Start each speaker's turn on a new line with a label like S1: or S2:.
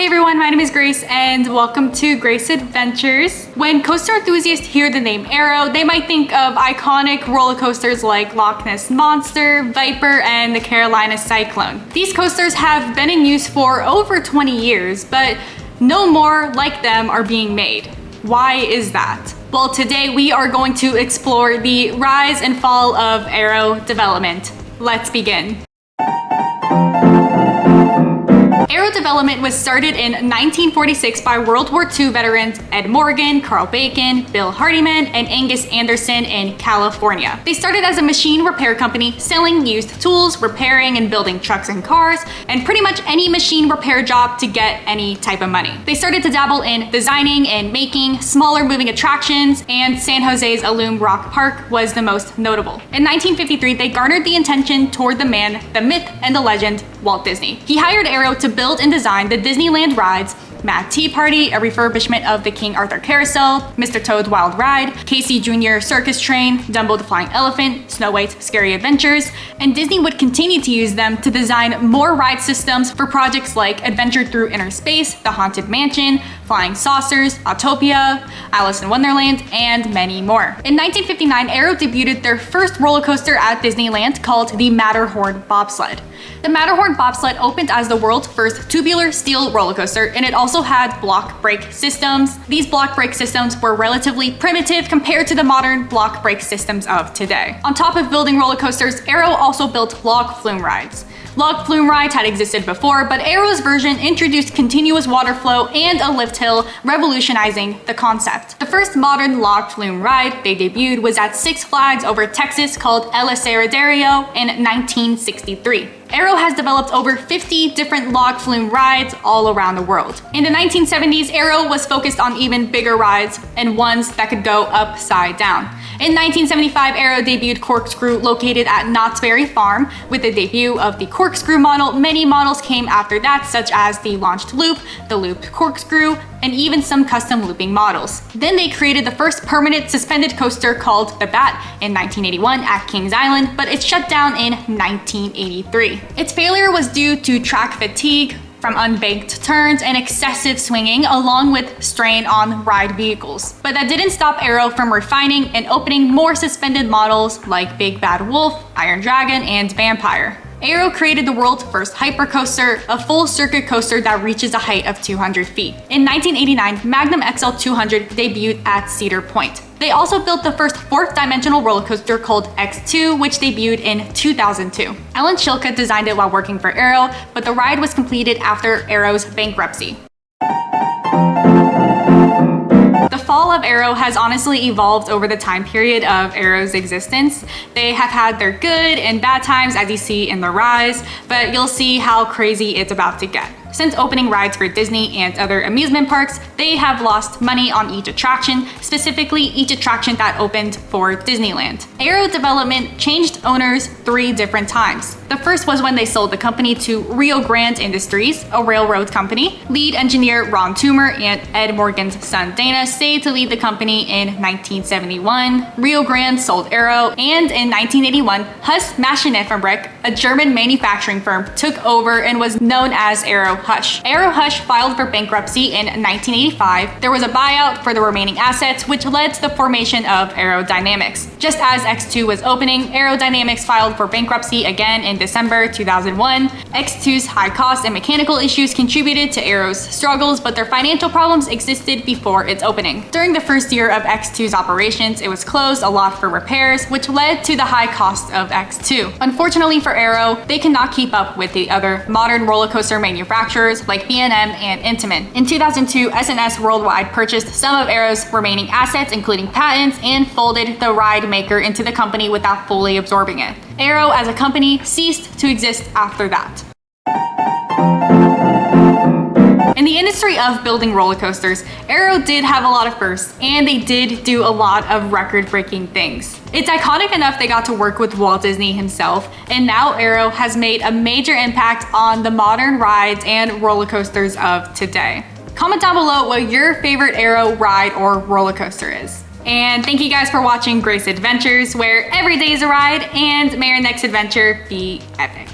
S1: everyone, my name is Grace and welcome to Grace Adventures. When coaster enthusiasts hear the name Arrow, they might think of iconic roller coasters like Loch Ness Monster, Viper, and the Carolina Cyclone. These coasters have been in use for over 20 years, but no more like them are being made. Why is that? Well, today we are going to explore the rise and fall of Arrow development. Let's begin. Arrow development was started in 1946 by World War II veterans Ed Morgan, Carl Bacon, Bill Hardiman, and Angus Anderson in California. They started as a machine repair company selling used tools, repairing and building trucks and cars, and pretty much any machine repair job to get any type of money. They started to dabble in designing and making smaller moving attractions, and San Jose's Illume Rock Park was the most notable. In 1953, they garnered the attention toward the man, the myth, and the legend, Walt Disney. He hired Arrow to build and design the Disneyland rides, Mad Tea Party, a refurbishment of the King Arthur Carousel, Mr. Toad's Wild Ride, Casey Jr. Circus Train, Dumbo the Flying Elephant, Snow White's Scary Adventures, and Disney would continue to use them to design more ride systems for projects like Adventure Through Inner Space, The Haunted Mansion, Flying Saucers, Autopia, Alice in Wonderland, and many more. In 1959, Arrow debuted their first roller coaster at Disneyland called the Matterhorn Bobsled. The Matterhorn Bobsled opened as the world's first tubular steel roller coaster, and it also had block brake systems. These block brake systems were relatively primitive compared to the modern block brake systems of today. On top of building roller coasters, Arrow also built log flume rides. Log flume rides had existed before, but Arrow's version introduced continuous water flow and a lift hill, revolutionizing the concept. The first modern log flume ride they debuted was at Six Flags over Texas called El Aserradero in 1963. Arrow has developed over 50 different log flume rides all around the world. In the 1970s, Arrow was focused on even bigger rides and ones that could go upside down. In 1975, Arrow debuted Corkscrew located at Knott's Berry Farm. With the debut of the Corkscrew model, many models came after that, such as the launched loop, the looped corkscrew, and even some custom looping models. Then they created the first permanent suspended coaster called the Bat in 1981 at Kings Island, but it shut down in 1983. Its failure was due to track fatigue from unbanked turns and excessive swinging, along with strain on ride vehicles. But that didn't stop Arrow from refining and opening more suspended models like Big Bad Wolf, Iron Dragon, and Vampire. Arrow created the world's first hypercoaster, a full circuit coaster that reaches a height of 200 feet. In 1989, Magnum XL 200 debuted at Cedar Point. They also built the first fourth dimensional roller coaster called X2, which debuted in 2002. Alan Chilka designed it while working for Arrow, but the ride was completed after Arrow's bankruptcy. The fall of Arrow has honestly evolved over the time period of Arrow's existence. They have had their good and bad times, as you see in the rise, but you'll see how crazy it's about to get. Since opening rides for Disney and other amusement parks, they have lost money on each attraction, specifically each attraction that opened for Disneyland. Arrow development changed owners 3 different times. The first was when they sold the company to Rio Grande Industries, a railroad company. Lead engineer Ron Toomer and Ed Morgan's son Dana stayed to lead the company in 1971. Rio Grande sold Arrow, and in 1981, Huss Maschinenfabrik, a German manufacturing firm, took over and was known as Arrow Hush. Arrow Hush filed for bankruptcy in 1985. There was a buyout for the remaining assets, which led to the formation of Arrow Dynamics. Just as X2 was opening, Arrow Dynamics filed for bankruptcy again in December 2001. X2's high costs and mechanical issues contributed to Arrow's struggles, but their financial problems existed before its opening. During the first year of X2's operations, it was closed a lot for repairs, which led to the high cost of X2. Unfortunately for Arrow, they cannot keep up with the other modern roller coaster manufacturers like B&M and Intamin. In 2002, S&S Worldwide purchased some of Arrow's remaining assets, including patents, and folded the ride maker into the company without fully absorbing it. Arrow as a company ceased to exist after that. In the industry of building roller coasters, Arrow did have a lot of firsts, and they did do a lot of record-breaking things. It's iconic enough they got to work with Walt Disney himself, and now Arrow has made a major impact on the modern rides and roller coasters of today. Comment down below what your favorite Arrow ride or roller coaster is. And thank you guys for watching Grace Adventures, where every day is a ride, and may your next adventure be epic.